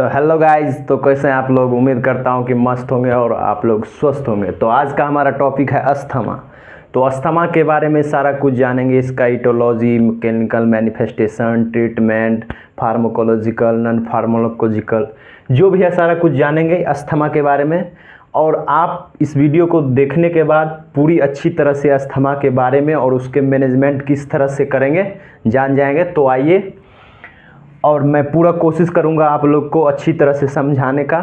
तो hello guys, तो कैसे हैं आप लोग। उम्मीद करता हूं कि मस्त होंगे और आप लोग स्वस्थ होंगे। तो आज का हमारा टॉपिक है अस्थमा। तो अस्थमा के बारे में सारा कुछ जानेंगे, इसका aetiology, mechanical manifestation, treatment, pharmacological, non pharmacological, जो भी है सारा कुछ जानेंगे अस्थमा के बारे में। और आप इस वीडियो को देखने के बाद पूरी अच्छी तरह से अस्थमा के बारे में और उसके मैनेजमेंट किस तरह से करेंगे जान जाएंगे। तो आइए, और मैं पूरा कोशिश करूंगा आप लोग को अच्छी तरह से समझाने का।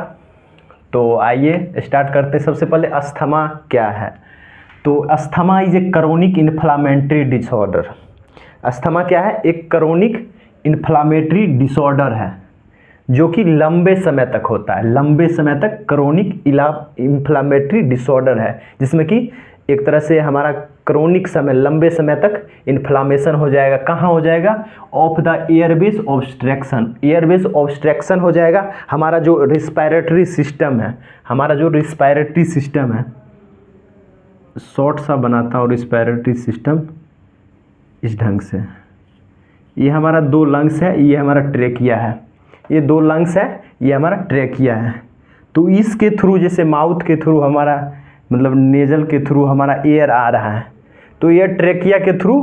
तो आइए स्टार्ट करते। सबसे पहले अस्थमा क्या है। तो asthma is a chronic inflammatory disorder. Asthma क्या है? एक क्रोनिक इन्फ्लामेटरी डिसऑर्डर है जो कि लंबे समय तक होता है। लंबे समय तक क्रोनिक इन्फ्लामेटरी डिसऑर्डर है जिसमें कि एक तरह से हमारा क्रोनिक समय, लंबे समय तक इन्फ्लामेशन हो जाएगा। कहाँ हो जाएगा? Of the Airways obstruction. Airways obstruction हो जाएगा। हमारा जो रिस्पायरेटरी सिस्टम है, शॉर्ट सा बनाता हूँ रिस्पायरेटरी सिस्टम इस ढंग से। ये हमारा दो लंग्स है, ये हमारा ट्रेकिया है। ये दो लंग्स है, ये हमारा ट्रेकिया है। तो इसके थ्रू, जैसे माउथ के थ्रू हमारा मतलब नेजल के थ्रू हमारा एयर आ रहा है, तो एयर ट्रेकिया के थ्रू,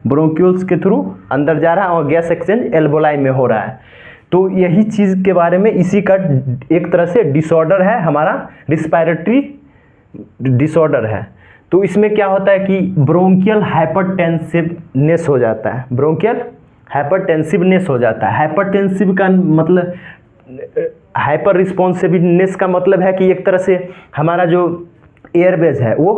ब्रोंक्यूल्स के थ्रू अंदर जा रहा है और गैस एक्सचेंज एल्वोलाई में हो रहा है। तो यही चीज़ के बारे में, इसी का एक तरह से डिसऑर्डर है, हमारा रिस्पायरेटरी डिसऑर्डर है। तो इसमें क्या होता है कि ब्रोंकियल हाइपरटेंसिवनेस हो जाता है। ब्रोंकियल हाइपरटेंसिवनेस हो जाता है। हाइपरटेंसिव का मतलब, हाइपर रिस्पॉन्सिवनेस का मतलब है कि एक तरह से हमारा जो एयरवेज है वो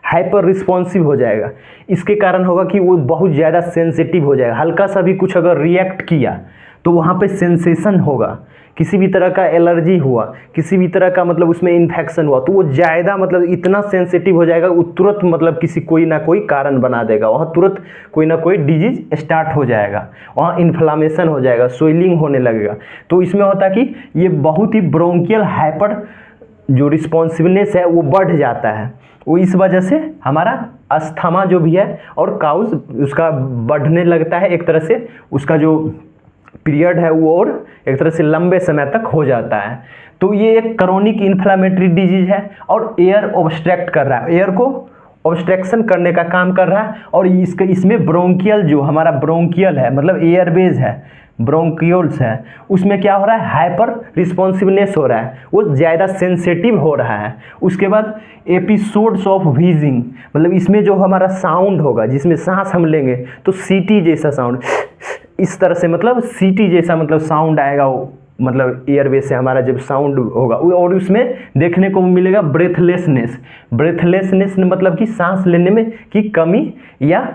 हाइपर रिस्पॉन्सिव हो जाएगा। इसके कारण होगा कि वो बहुत ज़्यादा सेंसिटिव हो जाएगा। हल्का सा भी कुछ अगर रिएक्ट किया तो वहाँ पे सेंसेशन होगा। किसी भी तरह का एलर्जी हुआ, किसी भी तरह का मतलब उसमें इन्फेक्शन हुआ, तो वो ज़्यादा मतलब इतना सेंसिटिव हो जाएगा, वो तुरंत मतलब किसी कोई ना कोई कारण बना देगा। वहाँ तुरंत कोई ना कोई डिजीज स्टार्ट हो जाएगा, वहाँ इन्फ्लामेशन हो जाएगा, स्वेलिंग होने लगेगा। तो इसमें होता है कि ये बहुत ही ब्रोंकियल हाइपर जो रिस्पॉन्सिवनेस है वो बढ़ जाता है। वो इस वजह से हमारा अस्थमा जो भी है और काउज उसका बढ़ने लगता है। एक तरह से उसका जो पीरियड है वो और एक तरह से लंबे समय तक हो जाता है। तो ये एक क्रोनिक इन्फ्लामेटरी डिजीज है और एयर ऑब्स्ट्रक्ट कर रहा है, एयर को ऑब्स्ट्रक्शन करने का काम कर रहा है। और इसमें ब्रोंकियल, जो हमारा ब्रोंकियल है मतलब एयरवेज है, ब्रोंक्यूल्स है, उसमें क्या हो रहा है? हाइपर रिस्पॉन्सिवनेस हो रहा है, वो ज़्यादा सेंसिटिव हो रहा है। उसके बाद एपिसोड्स ऑफ व्हीजिंग, मतलब इसमें जो हमारा साउंड होगा, जिसमें सांस हम लेंगे तो सीटी जैसा साउंड, इस तरह से मतलब सीटी जैसा मतलब साउंड आएगा वो, मतलब एयरवेज से हमारा जब साउंड होगा। और उसमें देखने को मिलेगा ब्रेथलेसनेस। ब्रेथलेसनेस मतलब कि सांस लेने में की कमी, या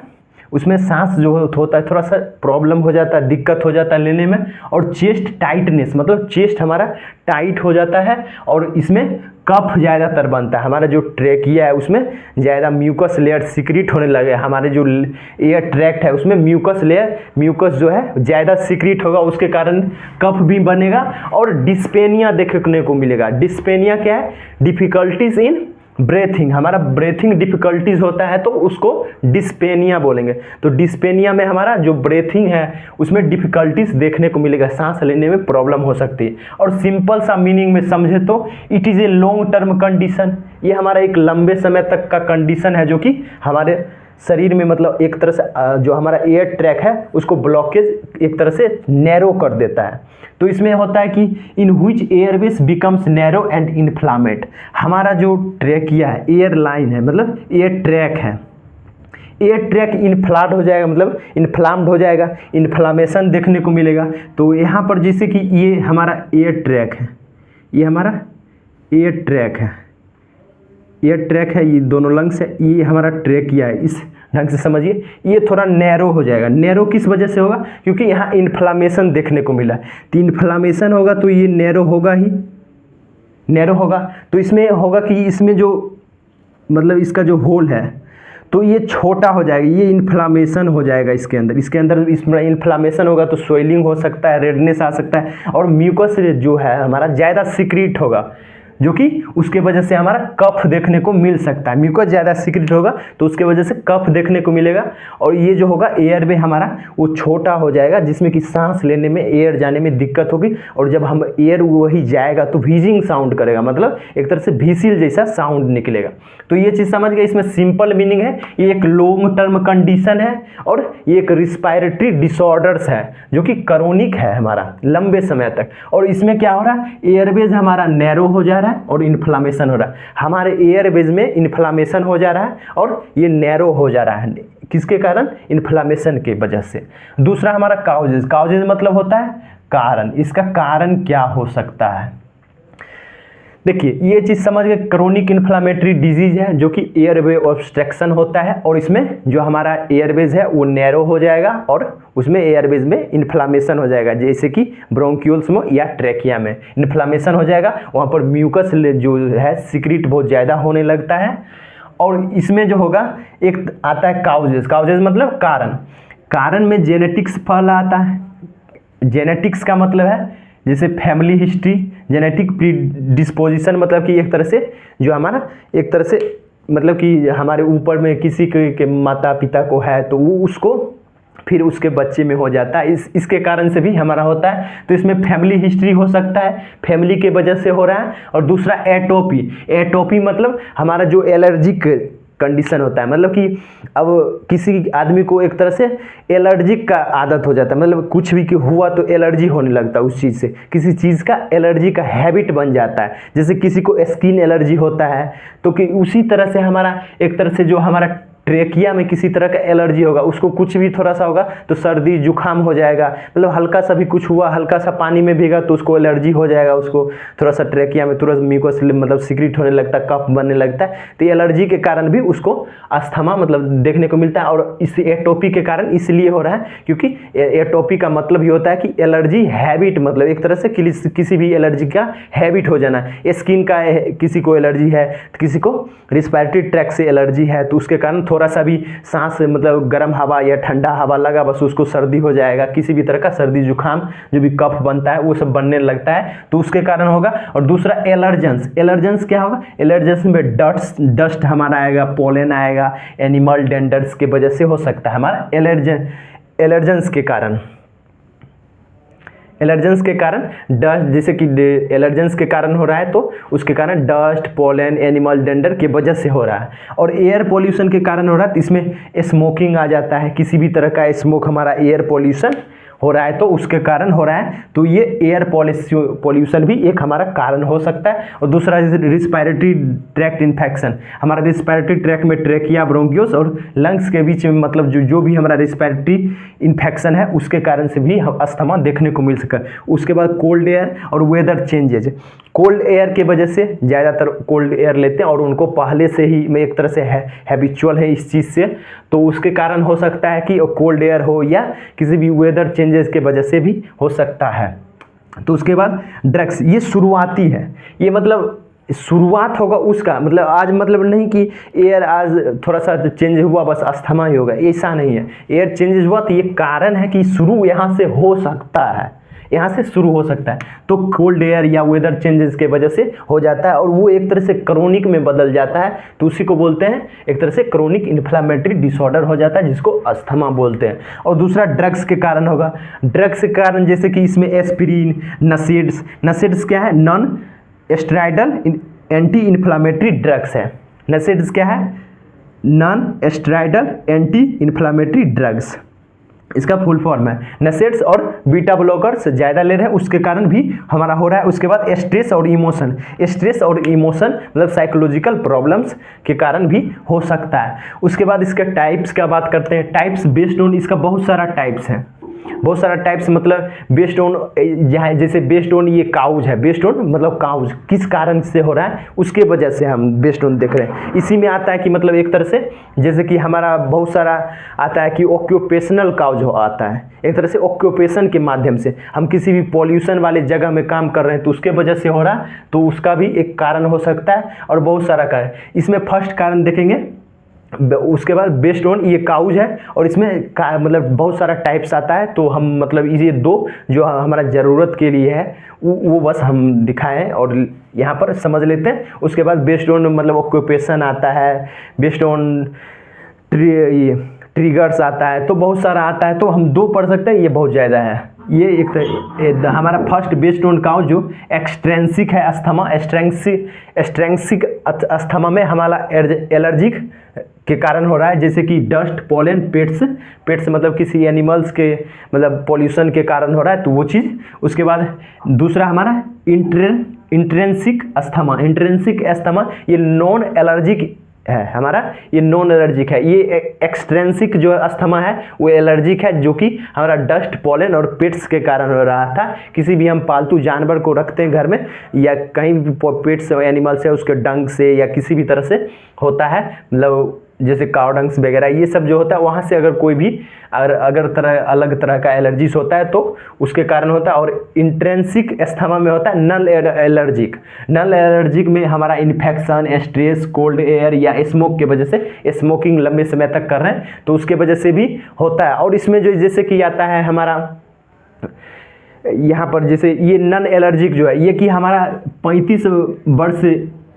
उसमें सांस जो होता है थोड़ा सा प्रॉब्लम हो जाता है, दिक्कत हो जाता है लेने में। और चेस्ट टाइटनेस, मतलब चेस्ट हमारा टाइट हो जाता है और इसमें कफ ज़्यादातर बनता है। हमारा जो ट्रेकिया है उसमें ज़्यादा म्यूकस लेयर सिक्रीट होने लगे। हमारे जो एयर ट्रैक्ट है उसमें म्यूकस लेयर, म्यूकस जो है ज़्यादा सिक्रीट होगा, उसके कारण कफ भी बनेगा और डिस्पेनिया देखने को मिलेगा। डिस्पेनिया क्या है? डिफ़िकल्टीज इन ब्रेथिंग। हमारा ब्रेथिंग डिफ़िकल्टीज होता है तो उसको डिस्पेनिया बोलेंगे। तो डिस्पेनिया में हमारा जो ब्रेथिंग है उसमें डिफ़िकल्टीज देखने को मिलेगा, सांस लेने में प्रॉब्लम हो सकती है। और सिंपल सा मीनिंग में समझे तो it is a long term condition. ये हमारा एक लंबे समय तक का कंडीशन है जो कि हमारे शरीर में मतलब एक तरह से जो हमारा एयर ट्रैक है उसको ब्लॉकेज एक तरह से नैरो कर देता है। तो इसमें होता है कि in which airways becomes narrow and inflamed. हमारा जो ट्रैकिया है, एयर लाइन है, मतलब एयर ट्रैक है, एयर ट्रैक इन्फ्लाड हो जाएगा, मतलब इन्फ्लाम्ड हो जाएगा, इन्फ्लामेशन देखने को मिलेगा। तो यहाँ पर जैसे कि ये हमारा एयर ट्रैक है, ये हमारा एयर ट्रैक है, एयर ट्रैक है, ये दोनों लंग्स है, ये हमारा ट्रैकिया है। इस ढंग से समझिए, ये थोड़ा नैरो हो जाएगा। नैरो किस वजह से होगा? क्योंकि यहाँ इन्फ्लामेशन देखने को मिला है। तो इन्फ्लामेशन होगा तो ये नैरो होगा ही, नैरो होगा। तो इसमें होगा कि इसमें जो मतलब इसका जो होल है तो ये छोटा हो जाएगा, ये इन्फ्लामेशन हो जाएगा इसके अंदर। इसमें इन्फ्लामेशन होगा तो स्वेलिंग हो सकता है, रेडनेस आ सकता है और म्यूकस जो है हमारा ज़्यादा सिक्रीट होगा, जो कि उसके वजह से हमारा कफ देखने को मिल सकता है। म्यूकस ज़्यादा सीक्रेट होगा तो उसके वजह से कफ देखने को मिलेगा। और ये जो होगा एयरवे हमारा वो छोटा हो जाएगा, जिसमें कि सांस लेने में, एयर जाने में दिक्कत होगी। और जब हम एयर वही जाएगा तो व्हीजिंग साउंड करेगा, मतलब एक तरह से व्हीसिल जैसा साउंड निकलेगा। तो ये चीज़ समझ गए। इसमें सिंपल मीनिंग है, ये एक लॉन्ग टर्म कंडीशन है और ये एक रिस्पायरेटरी डिसऑर्डर्स है जो कि क्रोनिक है हमारा लंबे समय तक। और इसमें क्या हो रहा है, एयरवेज हमारा नैरो हो जा रहा है और इन्फ्लामेशन हो रहा है। हमारे एयरवेज में इन्फ्लामेशन हो जा रहा है और ये नैरो हो जा रहा है, किसके कारण, इन्फ्लामेशन के वजह से। दूसरा हमारा काउजेज, काउजेज मतलब होता है कारण। इसका कारण क्या हो सकता है, देखिए ये चीज़ समझ गए। क्रोनिक इन्फ्लामेटरी डिजीज है जो कि एयरवे ऑब्स्ट्रक्शन होता है और इसमें जो हमारा एयरवेज है वो नैरो हो जाएगा और उसमें एयरवेज में इन्फ्लामेशन हो जाएगा, जैसे कि ब्रोंक्यूल्स में या ट्रैकिया में इन्फ्लामेशन हो जाएगा। वहाँ पर म्यूकस जो है सीक्रेट बहुत ज़्यादा होने लगता है। और इसमें जो होगा एक आता है काउजेज, काउजेज मतलब कारण। कारण में जेनेटिक्स पहला आता है। जेनेटिक्स का मतलब है जैसे फैमिली हिस्ट्री, जेनेटिक प्रीडिस्पोजिशन, मतलब कि एक तरह से जो हमारा एक तरह से मतलब कि हमारे ऊपर में किसी के माता पिता को है तो वो उसको फिर उसके बच्चे में हो जाता है, इसके कारण से भी हमारा होता है। तो इसमें फैमिली हिस्ट्री हो सकता है, फैमिली के वजह से हो रहा है। और दूसरा एटोपी, एटोपी मतलब हमारा जो एलर्जिक कंडीशन होता है, मतलब कि अब किसी आदमी को एक तरह से एलर्जिक का आदत हो जाता है, मतलब कुछ भी हुआ तो एलर्जी होने लगता है उस चीज़ से, किसी चीज़ का एलर्जी का हैबिट बन जाता है। जैसे किसी को स्किन एलर्जी होता है तो कि उसी तरह से हमारा एक तरह से जो हमारा ट्रेकिया में किसी तरह का एलर्जी होगा, उसको कुछ भी थोड़ा सा होगा तो सर्दी जुकाम हो जाएगा, मतलब हल्का सा भी कुछ हुआ, हल्का सा पानी में भीगा तो उसको एलर्जी हो जाएगा, उसको थोड़ा सा ट्रेकिया में तुरंत म्यूकस मतलब सीक्रेट होने लगता है, कफ बनने लगता है। तो एलर्जी के कारण भी उसको अस्थमा मतलब देखने को मिलता है। और इस एटोपी के कारण इसलिए हो रहा है क्योंकि एटोपी का मतलब ही होता है कि एलर्जी हैबिट, मतलब एक तरह से किसी भी एलर्जी का हैबिट हो जाना। स्किन का किसी को एलर्जी है, किसी को रिस्पायरेटरी ट्रैक्ट से एलर्जी है, तो उसके कारण थोड़ा सा भी सांस मतलब गर्म हवा या ठंडा हवा लगा बस उसको सर्दी हो जाएगा, किसी भी तरह का सर्दी जुकाम जो भी कफ बनता है वो सब बनने लगता है, तो उसके कारण होगा। और दूसरा एलर्जेंस, एलर्जेंस क्या होगा, एलर्जेंस में डस्ट हमारा आएगा, पोलन आएगा, एनिमल डेंडर्स के वजह से हो सकता है हमारा एलर्जेंस के कारण। एलर्जेंस के कारण डस्ट, जैसे कि एलर्जेंस के कारण हो रहा है तो उसके कारण डस्ट, पोलन, एनिमल डेंडर के वजह से हो रहा है। और एयर पोल्यूशन के कारण हो रहा है तो इसमें स्मोकिंग आ जाता है, किसी भी तरह का स्मोक हमारा एयर पोल्यूशन हो रहा है तो उसके कारण हो रहा है, तो ये एयर पोल्यूशन भी एक हमारा कारण हो सकता है। और दूसरा जैसे रिस्पायरेटरी ट्रैक्ट इन्फेक्शन, हमारा रिस्पायरेटरी ट्रैक्ट में ट्रेकिया, ब्रोंकियोस और लंग्स के बीच में मतलब जो भी हमारा रिस्पायरेटरी इन्फेक्शन है उसके कारण से भी अस्थमा देखने को मिल सका। उसके बाद कोल्ड एयर और वेदर चेंजेज, कोल्ड एयर के वजह से ज़्यादातर कोल्ड एयर लेते हैं और उनको पहले से ही में एक तरह से हैबिचुअल है इस चीज़ से, तो उसके कारण हो सकता है कि कोल्ड एयर हो या किसी भी वेदर चेंजेस के वजह से भी हो सकता है। तो उसके बाद ड्रग्स, ये शुरुआती है, ये मतलब शुरुआत होगा उसका, मतलब आज मतलब नहीं कि एयर आज थोड़ा सा चेंज हुआ बस अस्थमा ही होगा, ऐसा नहीं है। एयर चेंजेस हुआ तो ये कारण है कि शुरू यहाँ से हो सकता है, यहाँ से शुरू हो सकता है। तो कोल्ड एयर या वेदर चेंजेस के वजह से हो जाता है और वो एक तरह से क्रोनिक में बदल जाता है, तो उसी को बोलते हैं एक तरह से क्रोनिक इन्फ्लामेटरी डिसऑर्डर हो जाता है, जिसको अस्थमा बोलते हैं। और दूसरा ड्रग्स के कारण होगा, ड्रग्स के कारण जैसे कि इसमें एस्पिरिन, नसेड्स, नसेड्स क्या है, non steroidal anti inflammatory drugs है। नसेड्स क्या है, non steroidal anti inflammatory drugs, इसका फुल फॉर्म है। नसेड्स और बीटा ब्लॉकर्स ज़्यादा ले रहे हैं उसके कारण भी हमारा हो रहा है। उसके बाद स्ट्रेस और इमोशन, स्ट्रेस और इमोशन मतलब साइकोलॉजिकल प्रॉब्लम्स के कारण भी हो सकता है। उसके बाद इसके टाइप्स का बात करते हैं। टाइप्स बेस्ड ऑन, इसका बहुत सारा टाइप्स है, बहुत सारा टाइप्स, मतलब बेस्ड ऑन, जहाँ जैसे बेस्ड ऑन ये काउज है, बेस्ड ऑन मतलब काउज किस कारण से हो रहा है उसके वजह से हम बेस्ड ऑन देख रहे हैं। इसी में आता है कि मतलब एक तरह से जैसे कि हमारा बहुत सारा आता है कि ऑक्यूपेशनल काउज आता है, एक तरह से ऑक्यूपेशन के माध्यम से हम किसी भी पॉल्यूशन वाले जगह में काम कर रहे हैं तो उसके वजह से हो रहा है, तो उसका भी एक कारण हो सकता है और बहुत सारा कारण। इसमें फर्स्ट कारण देखेंगे उसके बाद बेस्ड ऑन ये काउज है और इसमें मतलब बहुत सारा टाइप्स आता है, तो हम मतलब ये दो जो हमारा ज़रूरत के लिए है वो बस हम दिखाएं और यहाँ पर समझ लेते हैं। उसके बाद बेस्ड ऑन मतलब ऑक्यूपेशन आता है, बेस्ड ऑन ट्रिगर्स आता है, तो बहुत सारा आता है, तो हम दो पढ़ सकते हैं, ये बहुत ज़्यादा है। ये एक हमारा फर्स्ट बेस्ड ऑन काउ जो एक्सट्रेंसिक है अस्थमा, एक्सट्रेंसिक अस्थमा में हमारा एलर्जिक के कारण हो रहा है, जैसे कि डस्ट, पोलन, पेट्स मतलब किसी एनिमल्स के मतलब पॉल्यूशन के कारण हो रहा है, तो वो चीज़। उसके बाद दूसरा हमारा इंट्रेंसिक अस्थमा, ये नॉन एलर्जिक है हमारा, ये नॉन एलर्जिक है। ये एक्सट्रेंसिक जो अस्थमा है वो एलर्जिक है, जो कि हमारा डस्ट, पोलन और पेट्स के कारण हो रहा था। किसी भी हम पालतू जानवर को रखते हैं घर में या कहीं भी पेट्स एनिमल्स है उसके डंग से या किसी भी तरह से होता है, मतलब जैसे काव डंग्स वगैरह ये सब जो होता है, वहाँ से अगर कोई भी अगर अलग तरह का एलर्जीज होता है तो उसके कारण होता है। और इंट्रेंसिक अस्थमा में होता है नल एलर्जिक में हमारा इन्फेक्शन, स्ट्रेस, कोल्ड एयर या स्मोक के वजह से, स्मोकिंग लंबे समय तक कर रहे हैं तो उसके वजह से भी होता है। और इसमें जो जैसे कि आता है हमारा यहाँ पर, जैसे ये नन एलर्जिक जो है ये कि हमारा 35 वर्ष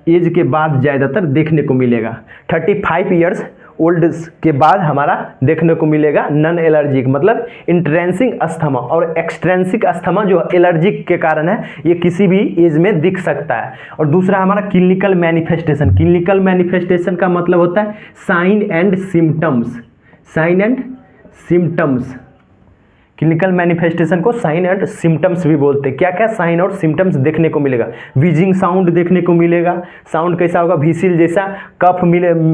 एज के बाद ज़्यादातर देखने को मिलेगा, 35 ईयर्स ओल्ड के बाद हमारा देखने को मिलेगा नन एलर्जिक, मतलब इंट्रेंसिक अस्थमा। और एक्सट्रेंसिक अस्थमा जो एलर्जिक के कारण है ये किसी भी एज में दिख सकता है। और दूसरा हमारा क्लिनिकल मैनिफेस्टेशन का मतलब होता है sign and symptoms. Clinical manifestation को साइन एंड सिम्टम्स भी बोलते हैं। क्या क्या साइन और सिम्टम्स देखने को मिलेगा? विजिंग साउंड देखने को मिलेगा। साउंड कैसा होगा? विसिल जैसा। कफ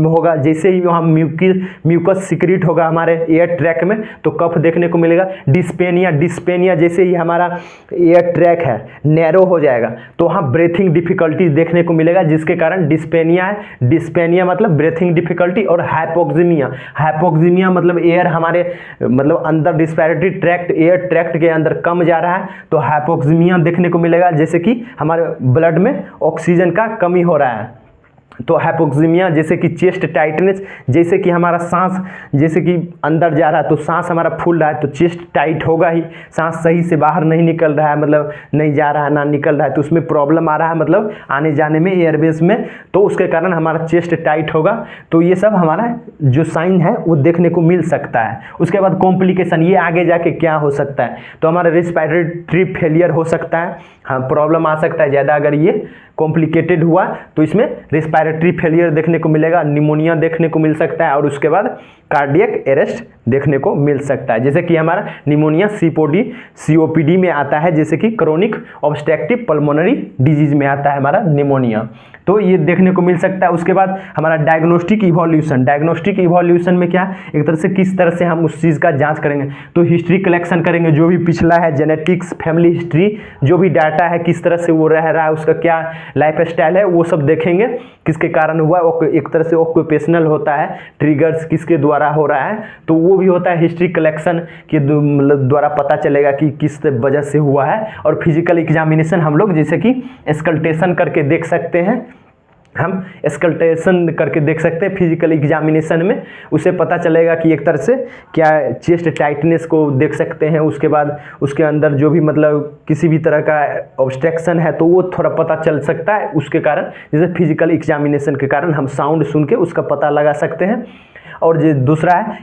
होगा, जैसे ही वहाँ म्यूकस सिक्रीट होगा हमारे एयर ट्रैक में तो कफ देखने को मिलेगा। डिस्पेनिया जैसे ही हमारा एयर ट्रैक है नैरो हो जाएगा तो वहाँ ब्रेथिंग डिफिकल्टी देखने को मिलेगा, जिसके कारण डिस्पेनिया है। डिस्पेनिया मतलब ब्रेथिंग डिफिकल्टी। और हाइपोक्सीमिया मतलब एयर हमारे मतलब अंदर रिस्पिरेटरी ट्रैक्ट, एयर ट्रैक्ट के अंदर कम जा रहा है तो हाइपोक्सीमिया देखने को मिलेगा, जैसे कि हमारे ब्लड में ऑक्सीजन का कमी हो रहा है तो हाइपोक्सीमिया। जैसे कि चेस्ट टाइटनेस, जैसे कि हमारा सांस जैसे कि अंदर जा रहा है तो सांस हमारा फूल रहा है तो चेस्ट टाइट होगा ही। सांस सही से बाहर नहीं निकल रहा है, मतलब नहीं जा रहा है ना निकल रहा है तो उसमें प्रॉब्लम आ रहा है, मतलब आने जाने में एयरवेज में, तो उसके कारण हमारा चेस्ट टाइट होगा। तो ये सब हमारा जो साइन है वो देखने को मिल सकता है। उसके बाद कॉम्प्लिकेशन, ये आगे जाके क्या हो सकता है? तो हमारा रेस्पिरेटरी फेलियर हो सकता है, हाँ प्रॉब्लम आ सकता है ज़्यादा। अगर ये कॉम्प्लिकेटेड हुआ तो इसमें रेस्पिरेटरी फेलियर देखने को मिलेगा, निमोनिया देखने को मिल सकता है और उसके बाद कार्डियक अरेस्ट देखने को मिल सकता है। जैसे कि हमारा निमोनिया COPD में आता है, जैसे कि क्रोनिक ऑब्स्ट्रक्टिव पल्मोनरी डिजीज में आता है हमारा निमोनिया, तो ये देखने को मिल सकता है। उसके बाद हमारा डायग्नोस्टिक इवोल्यूशन में क्या, एक तरह से किस तरह से हम उस चीज़ का जांच करेंगे तो हिस्ट्री कलेक्शन करेंगे, जो भी पिछला है जेनेटिक्स, फैमिली हिस्ट्री, जो भी डाटा है किस तरह से वो रह रहा है, उसका क्या लाइफ स्टाइल है, वो सब देखेंगे किसके कारण हुआ। एक तरह से ऑक्यूपेशनल होता है, ट्रिगर्स किसके द्वारा हो रहा है तो वो भी होता है हिस्ट्री कलेक्शन के द्वारा पता चलेगा कि किस वजह से हुआ है। और फिजिकल एग्जामिनेशन हम लोग जैसे कि स्कल्टेशन करके देख सकते हैं, हम स्कल्टेशन करके देख सकते हैं फिजिकल एग्जामिनेशन में, उसे पता चलेगा कि एक तरह से क्या चेस्ट टाइटनेस को देख सकते हैं। उसके बाद उसके अंदर जो भी मतलब किसी भी तरह का ऑब्स्ट्रक्शन है तो वो थोड़ा पता चल सकता है उसके कारण, जैसे फिजिकल एग्जामिनेशन के कारण हम साउंड सुन के उसका पता लगा सकते हैं। और जो दूसरा है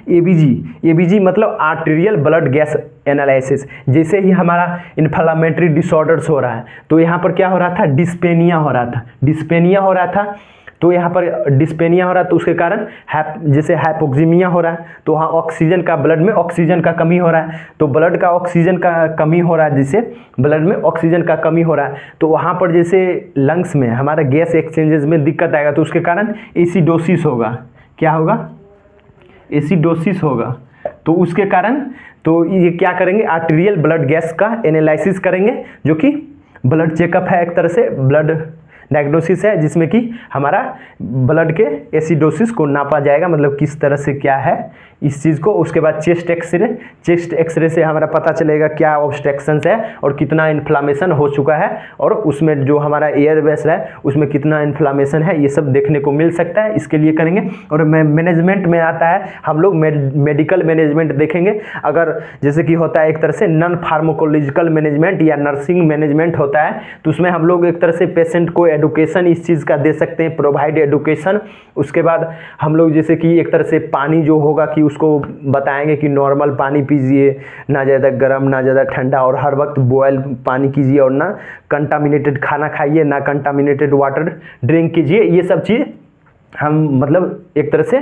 ABG मतलब आर्टेरियल ब्लड गैस एनालिसिस। जैसे ही हमारा इन्फ्लामेटरी डिसऑर्डर्स हो रहा है तो यहाँ पर क्या हो रहा था, डिस्पेनिया हो रहा था तो यहाँ पर डिस्पेनिया हो रहा है तो उसके कारण जैसे हाइपोक्सीमिया हो रहा है तो वहाँ ऑक्सीजन का, ब्लड में ऑक्सीजन का कमी हो रहा है तो ब्लड का ऑक्सीजन का कमी हो रहा है, जिससे ब्लड में ऑक्सीजन का कमी हो रहा है तो वहाँ पर जैसे लंग्स में हमारा गैस एक्सचेंजेस में दिक्कत आएगा तो उसके कारण एसिडोसिस होगा। क्या होगा? एसिडोसिस होगा। तो उसके कारण तो ये क्या करेंगे, आर्टेरियल ब्लड गैस का एनालिसिस करेंगे, जो कि ब्लड चेकअप है, एक तरह से ब्लड डायग्नोसिस है, जिसमें कि हमारा ब्लड के एसिडोसिस को नापा जाएगा, मतलब किस तरह से क्या है इस चीज़ को। उसके बाद चेस्ट एक्सरे से हमारा पता चलेगा क्या ऑब्स्ट्रक्शन है और कितना इन्फ्लामेशन हो चुका है, और उसमें जो हमारा एयरवेस है उसमें कितना इन्फ्लामेशन है, ये सब देखने को मिल सकता है। इसके लिए करेंगे। और मैनेजमेंट में आता है, हम लोग मेडिकल मैनेजमेंट देखेंगे। अगर जैसे कि होता है एक तरह से नॉन फार्माकोलॉजिकल मैनेजमेंट या नर्सिंग मैनेजमेंट होता है, तो उसमें हम लोग एक तरह से पेशेंट को एडुकेशन इस चीज़ का दे सकते हैं, प्रोवाइड एडुकेशन। उसके बाद हम लोग जैसे कि एक तरह से पानी जो होगा कि उसको बताएंगे कि नॉर्मल पानी पीजिए, ना ज़्यादा गर्म ना ज़्यादा ठंडा, और हर वक्त बॉयल पानी कीजिए, और ना कंटामिनेटेड खाना खाइए, ना कंटामिनेटेड वाटर ड्रिंक कीजिए। ये सब चीज़ हम मतलब एक तरह से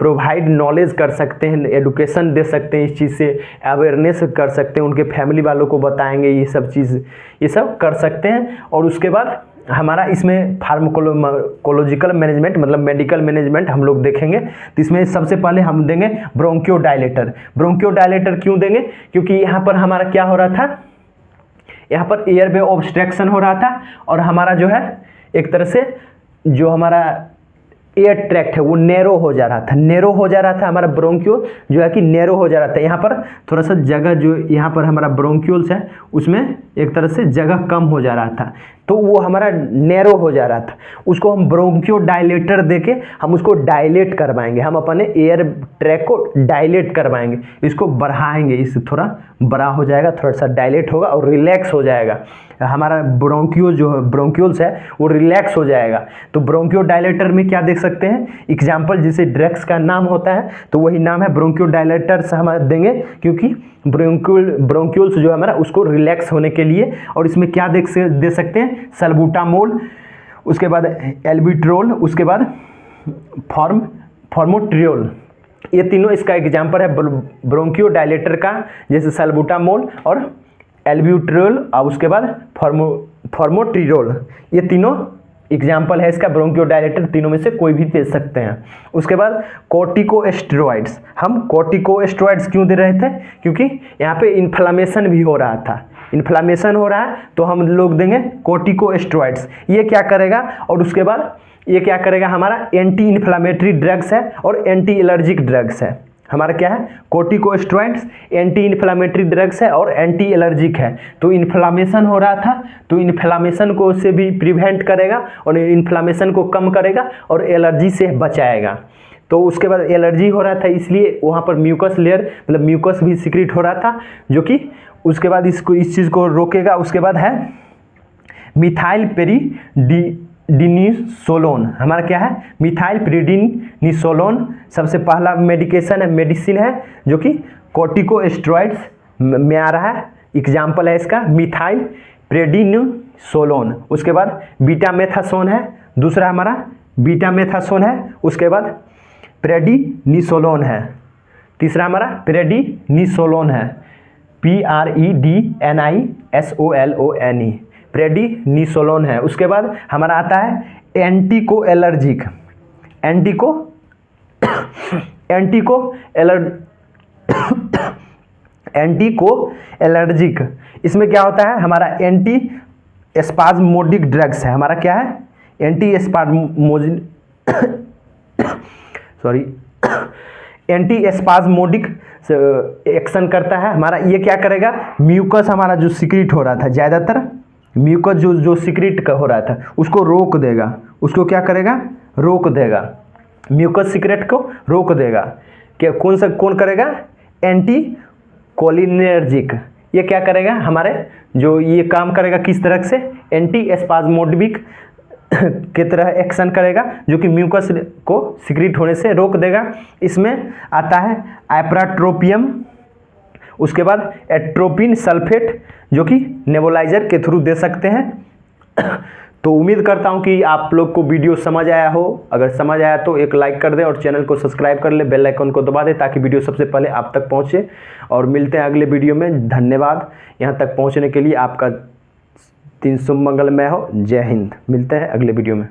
प्रोवाइड नॉलेज कर सकते हैं, एडुकेशन दे सकते हैं, इस चीज़ से अवेयरनेस कर सकते हैं, उनके फैमिली वालों को बताएंगे ये सब चीज़, ये सब कर सकते हैं। और उसके बाद हमारा इसमें फार्माकोलॉजिकल मैनेजमेंट मतलब मेडिकल मैनेजमेंट हम लोग देखेंगे। तो इसमें सबसे पहले हम देंगे ब्रोंकियोडायलेटर। ब्रोंकियोडायलेटर क्यों देंगे? क्योंकि यहाँ पर हमारा क्या हो रहा था, यहाँ पर एयरवे ऑब्स्ट्रक्शन हो रहा था, और हमारा जो है एक तरह से जो हमारा एयर ट्रैक्ट है वो नैरो हो जा रहा था, हमारा ब्रोंकियो जो है कि नैरो हो जा रहा था। यहाँ पर थोड़ा सा जगह जो यहाँ पर हमारा ब्रोंक्यूल्स है उसमें एक तरह से जगह कम हो जा रहा था, तो वो हमारा नैरो हो जा रहा था। उसको हम ब्रोंकियोडायलेटर देके हम उसको डायलेट करवाएंगे, हम अपने एयर ट्रैक को डायलेट करवाएंगे, इसको बढ़ाएंगे, इससे थोड़ा बड़ा हो जाएगा, थोड़ा सा डायलेट होगा और रिलैक्स हो जाएगा। हमारा ब्रोंक्यूल्स है वो रिलैक्स हो जाएगा। तो ब्रोंकियोडायलेटर में क्या देख सकते हैं एग्जाम्पल, जैसे ड्रग्स का नाम होता है तो वही नाम है ब्रोंकियोडायलेटर से हम देंगे, क्योंकि ब्रोंक्यूल्स जो है हमारा उसको रिलैक्स होने के लिए। और इसमें क्या दे सकते हैं सल्बूटामोल, उसके बाद एल्बिट्रोल, उसके बाद फॉर्मोट्रियोल, ये तीनों इसका एग्जाम्पल है ब्रोंकियोडायलेटर का, जैसे सल्बूटामोल और एल्ब्यूट्रियोल और उसके बाद फॉर्मोट्रियोल, ये तीनों एग्जाम्पल है इसका ब्रोंकियोडायलेटर, तीनों में से कोई भी दे सकते हैं। उसके बाद कॉर्टिकोस्टेरॉइड्स, हम कॉर्टिकोस्टेरॉइड्स क्यों दे रहे थे? क्योंकि यहाँ पे इन्फ्लामेशन भी हो रहा था, इन्फ्लामेशन हो रहा है तो हम लोग देंगे कॉर्टिकोस्टेरॉइड्स। ये क्या करेगा, और उसके बाद ये क्या करेगा, हमारा एंटी इन्फ्लामेटरी ड्रग्स है और एंटी एलर्जिक ड्रग्स है। हमारा क्या है कॉर्टिकोस्टेरॉइड्स, एंटी इन्फ्लामेटरी ड्रग्स है और एंटी एलर्जिक है। तो इन्फ्लामेशन हो रहा था तो इन्फ्लामेशन को से भी प्रिवेंट करेगा और इन्फ्लामेशन को कम करेगा और एलर्जी से बचाएगा। तो उसके बाद एलर्जी हो रहा था इसलिए वहाँ पर म्यूकस लेयर मतलब म्यूकस भी सिक्रीट हो रहा था, जो कि उसके बाद इस चीज़ को रोकेगा। उसके बाद है मिथाइल पेरिडीनिसोलोन, हमारा क्या है मिथाइल पेरिडीनिसोलोन, सबसे पहला मेडिसिन है जो कि कॉर्टिकोस्टेरॉइड्स में आ रहा है, एग्जाम्पल है इसका मिथाइल पेरिडीनिसोलोन। उसके बाद बीटामेथासोन है, दूसरा हमारा बीटामेथासोन है, उसके बाद प्रेडिनिसोलोन है, तीसरा हमारा प्रेडिनिसोलोन है, PREDNISOLONE, प्रेडिनिसोलोन है। उसके बाद हमारा आता है एंटीको एलर्जिक, इसमें क्या होता है हमारा एंटी स्पाज्मोडिक ड्रग्स है, हमारा क्या है एंटी स्पाज्मोडिक एक्शन करता है हमारा। ये क्या करेगा, म्यूकस हमारा जो सिक्रीट हो रहा था, ज़्यादातर म्यूकस जो सिक्रीट हो रहा था उसको रोक देगा, उसको क्या करेगा रोक देगा, म्यूकस सिक्रेट को रोक देगा। क्या कौन करेगा एंटी कोलिनर्जिक, ये क्या करेगा हमारे जो ये काम करेगा किस तरह से एंटी स्पाज्मोडिक के तरह एक्शन करेगा, जो कि म्यूकस को सिक्रीट होने से रोक देगा। इसमें आता है एप्राट्रोपियम, उसके बाद एट्रोपिन सल्फेट जो कि नेबुलाइजर के थ्रू दे सकते हैं। तो उम्मीद करता हूं कि आप लोग को वीडियो समझ आया हो, अगर समझ आया तो एक लाइक कर दें और चैनल को सब्सक्राइब कर ले, बेल आइकन को दबा दें ताकि वीडियो सबसे पहले आप तक पहुंचे। और मिलते हैं अगले वीडियो में, धन्यवाद यहां तक पहुंचने के लिए, आपका दिन शुभ मंगलमय हो, जय हिंद। मिलते हैं अगले वीडियो में।